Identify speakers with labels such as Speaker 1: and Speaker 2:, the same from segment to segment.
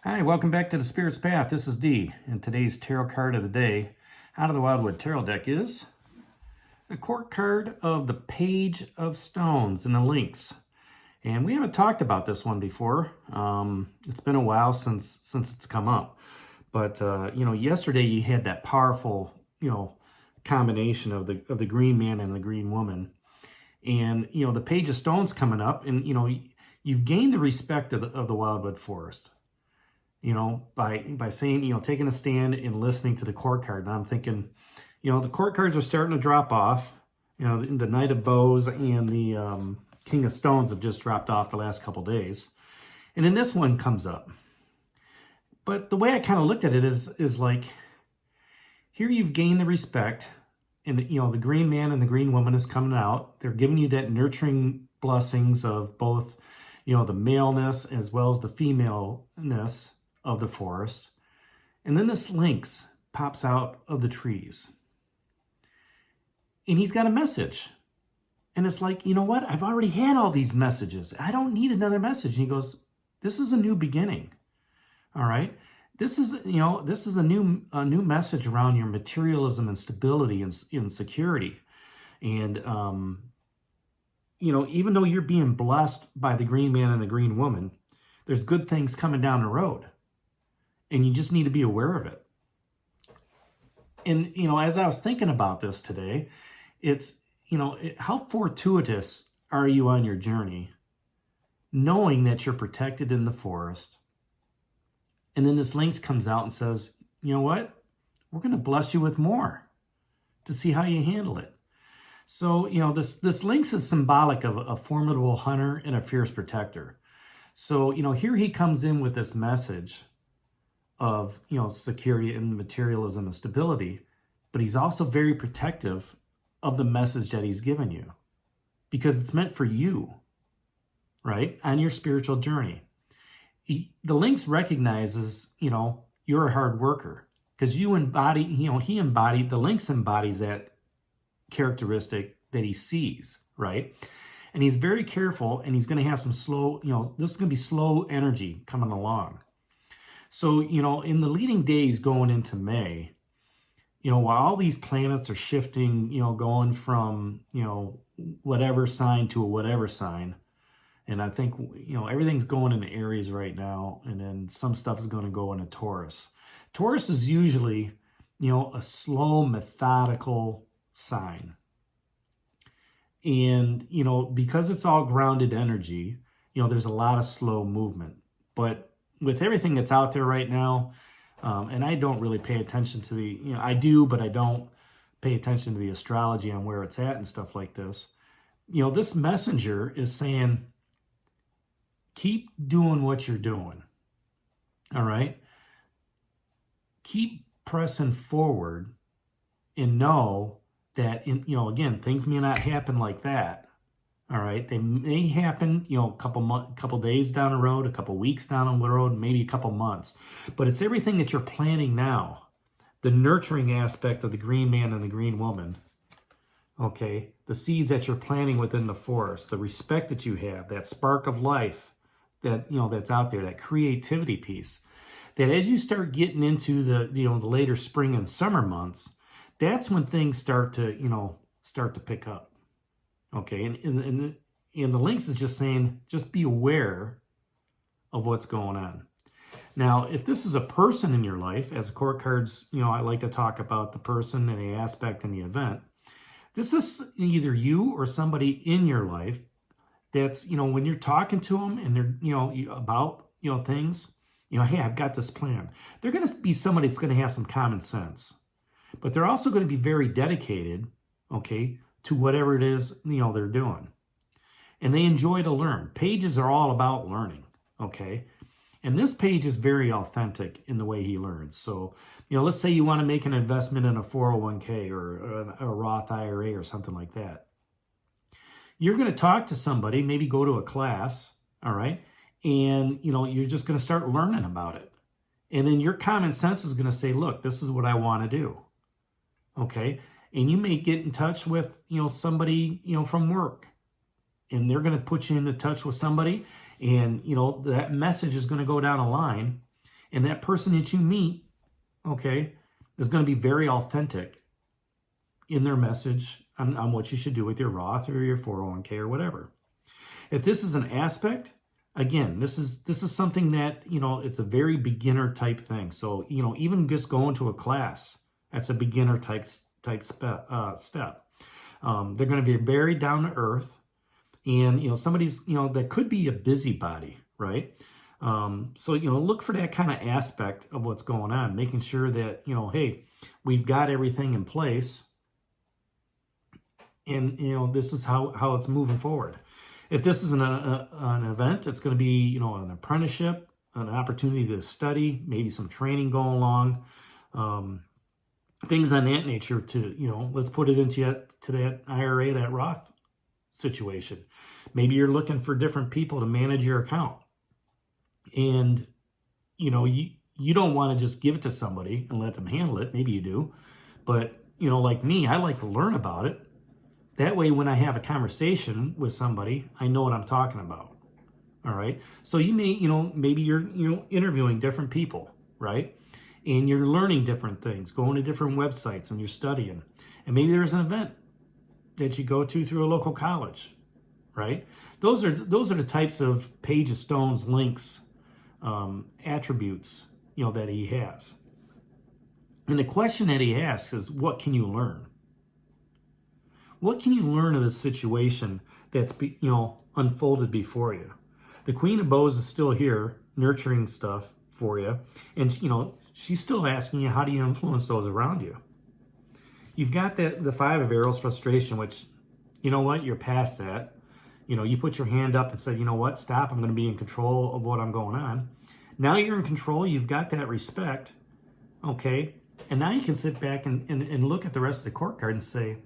Speaker 1: Hi, welcome back to the Spirit's Path. This is Dee, and today's tarot card of the day out of the Wildwood Tarot deck is the court card of the Page of Stones and the Lynx. And we haven't talked about this one before. It's been a while since it's come up. But yesterday you had that powerful, combination of the green man and the green woman. And the Page of Stones coming up, and you've gained the respect of the Wildwood Forest. By saying, taking a stand and listening to the court card. And I'm thinking, the court cards are starting to drop off. The Knight of Bows and the King of Stones have just dropped off the last couple days. And then this one comes up. But the way I kind of looked at it is like, here you've gained the respect. And, the green man and the green woman is coming out. They're giving you that nurturing blessings of both, the maleness as well as the femaleness of the forest. And then this lynx pops out of the trees. And he's got a message. And it's like, you know what? I've already had all these messages. I don't need another message. And he goes, this is a new beginning. All right? This is a new message around your materialism and stability and security. And even though you're being blessed by the green man and the green woman, there's good things coming down the road. And you just need to be aware of it. And, as I was thinking about this today, it's, how fortuitous are you on your journey, knowing that you're protected in the forest? And then this lynx comes out and says, you know what? We're going to bless you with more to see how you handle it. So, this lynx is symbolic of a formidable hunter and a fierce protector. So, here he comes in with this message of, security and materialism and stability, but he's also very protective of the message that he's given you because it's meant for you, right? On your spiritual journey. The lynx recognizes, you're a hard worker because the lynx embodies that characteristic that he sees, right? And he's very careful, and he's going to have some slow, this is going to be slow energy coming along. So, in the leading days going into May, while all these planets are shifting, going from, whatever sign to a whatever sign, and I think, everything's going into Aries right now, and then some stuff is going to go into Taurus. Taurus is usually, a slow, methodical sign. And, because it's all grounded energy, there's a lot of slow movement. But with everything that's out there right now, and I don't really pay attention to the, I do, but I don't pay attention to the astrology on where it's at and stuff like this. This messenger is saying, keep doing what you're doing. All right? Keep pressing forward and know that, again, things may not happen like that. All right, they may happen, a couple days down the road, a couple weeks down the road, maybe a couple months. But it's everything that you're planning now. The nurturing aspect of the green man and the green woman. Okay, the seeds that you're planting within the forest, the respect that you have, that spark of life that that's out there, that creativity piece. That as you start getting into the the later spring and summer months, that's when things start to pick up. Okay, and the lynx is just saying, just be aware of what's going on. Now, if this is a person in your life, as court cards, I like to talk about the person and the aspect and the event. This is either you or somebody in your life that's, when you're talking to them and they're, about, things, hey, I've got this plan. They're going to be somebody that's going to have some common sense. But they're also going to be very dedicated, okay, to whatever it is, they're doing. And they enjoy to learn. Pages are all about learning, okay? And this page is very authentic in the way he learns. So, let's say you want to make an investment in a 401k or a Roth IRA or something like that. You're going to talk to somebody, maybe go to a class, all right? And, you're just going to start learning about it. And then your common sense is going to say, look, this is what I want to do, okay? And you may get in touch with, somebody, from work. And they're going to put you into touch with somebody. And, that message is going to go down a line. And that person that you meet, okay, is going to be very authentic in their message on what you should do with your Roth or your 401k or whatever. If this is an aspect, again, this is something that, it's a very beginner type thing. So, even just going to a class, that's a beginner type step. They're going to be very down to earth, and, somebody's, that could be a busybody, right? So, look for that kind of aspect of what's going on, making sure that, hey, we've got everything in place, and, this is how it's moving forward. If this is an event, it's going to be, an apprenticeship, an opportunity to study, maybe some training going along, things on that nature to, let's put it into that IRA, that Roth situation. Maybe you're looking for different people to manage your account. And, you don't want to just give it to somebody and let them handle it. Maybe you do. But, like me, I like to learn about it. That way, when I have a conversation with somebody, I know what I'm talking about. All right. So you may, maybe you're, interviewing different people, right? And you're learning different things, going to different websites, and you're studying. And maybe there's an event that you go to through a local college, right? Those are the types of Page of Stones, Lynx, attributes, that he has. And the question that he asks is, what can you learn? What can you learn of this situation that's, unfolded before you? The Queen of Bows is still here, nurturing stuff for you. And, she's still asking you, how do you influence those around you? You've got the Five of Arrows, frustration, which, you know what, you're past that. You put your hand up and said, you know what, stop, I'm going to be in control of what I'm going on. Now you're in control, you've got that respect, okay? And now you can sit back and look at the rest of the court card and say,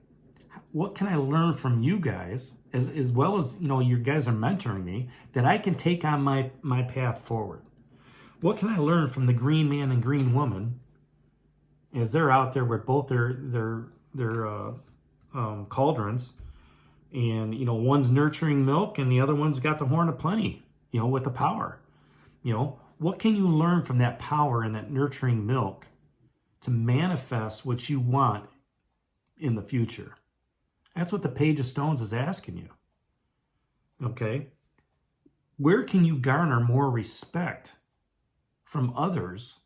Speaker 1: what can I learn from you guys, as well as, you guys are mentoring me, that I can take on my path forward? What can I learn from the green man and green woman as they're out there with both their cauldrons, and, one's nurturing milk and the other one's got the horn of plenty, with the power. What can you learn from that power and that nurturing milk to manifest what you want in the future? That's what the Page of Stones is asking you. Okay? Where can you garner more respect from others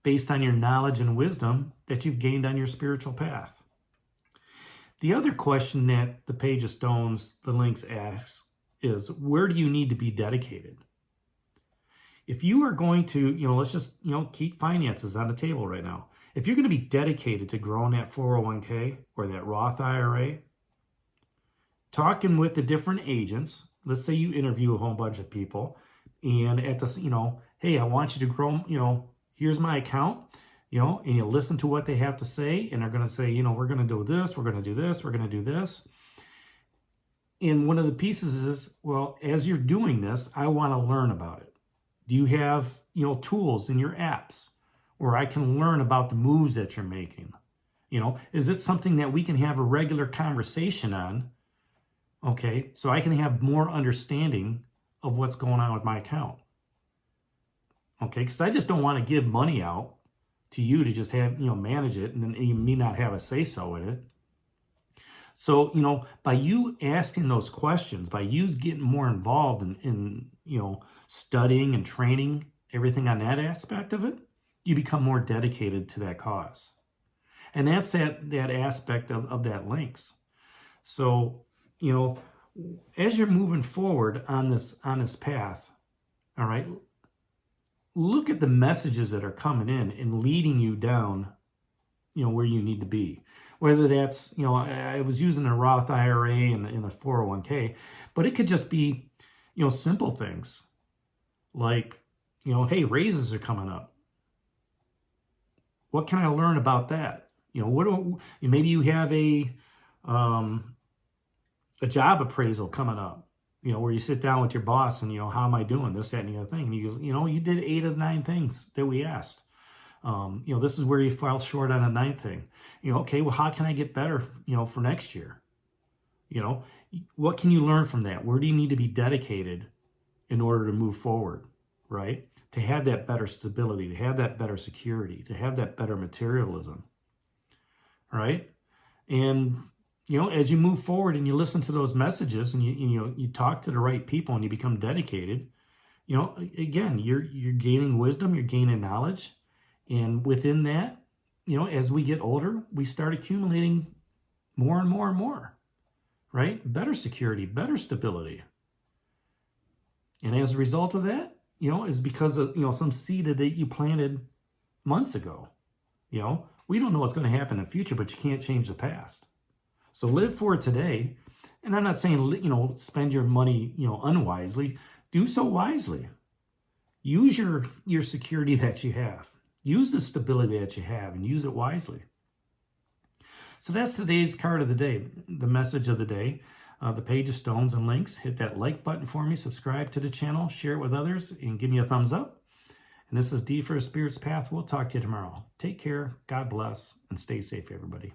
Speaker 1: based on your knowledge and wisdom that you've gained on your spiritual path? The other question that the Page of Stones, the Lynx, asks is, where do you need to be dedicated? If you are going to, let's just, keep finances on the table right now. If you're going to be dedicated to growing that 401k or that Roth IRA, talking with the different agents, let's say you interview a whole bunch of people, and at the, hey, I want you to grow, here's my account, and you listen to what they have to say, and they're going to say, we're going to do this, we're going to do this, we're going to do this. And one of the pieces is, well, as you're doing this, I want to learn about it. Do you have, tools in your apps where I can learn about the moves that you're making? Is it something that we can have a regular conversation on? Okay, so I can have more understanding of what's going on with my account. Okay, because I just don't want to give money out to you to just have, manage it, and then you may not have a say-so in it. So, by you asking those questions, by you getting more involved in studying and training, everything on that aspect of it, you become more dedicated to that cause. And that's that aspect of that Lynx. So, as you're moving forward on this path, all right, look at the messages that are coming in and leading you down, where you need to be. Whether that's, I was using a Roth IRA and a 401k, but it could just be, simple things like, hey, raises are coming up. What can I learn about that? Maybe you have a job appraisal coming up, where you sit down with your boss and, how am I doing, this, that, and the other thing. And he goes, you did 8 of the 9 things that we asked. This is where you fell short on a 9th thing. Okay, well, how can I get better, for next year? What can you learn from that? Where do you need to be dedicated in order to move forward? right? To have that better stability, to have that better security, to have that better materialism, right? And, as you move forward and you listen to those messages and you talk to the right people and you become dedicated, again, you're gaining wisdom, you're gaining knowledge. And within that, as we get older, we start accumulating more and more and more, right? Better security, better stability. And as a result of that, is because of, some seed that you planted months ago. We don't know what's going to happen in the future, but you can't change the past. So live for today. And I'm not saying, spend your money, unwisely. Do so wisely. Use your security that you have. Use the stability that you have and use it wisely. So that's today's card of the day, the message of the day. The page of stones and links. Hit that like button for me, subscribe to the channel, share it with others, and give me a thumbs up. And this is D for a Spirit's Path. We'll talk to you tomorrow. Take care, God bless, and stay safe, everybody.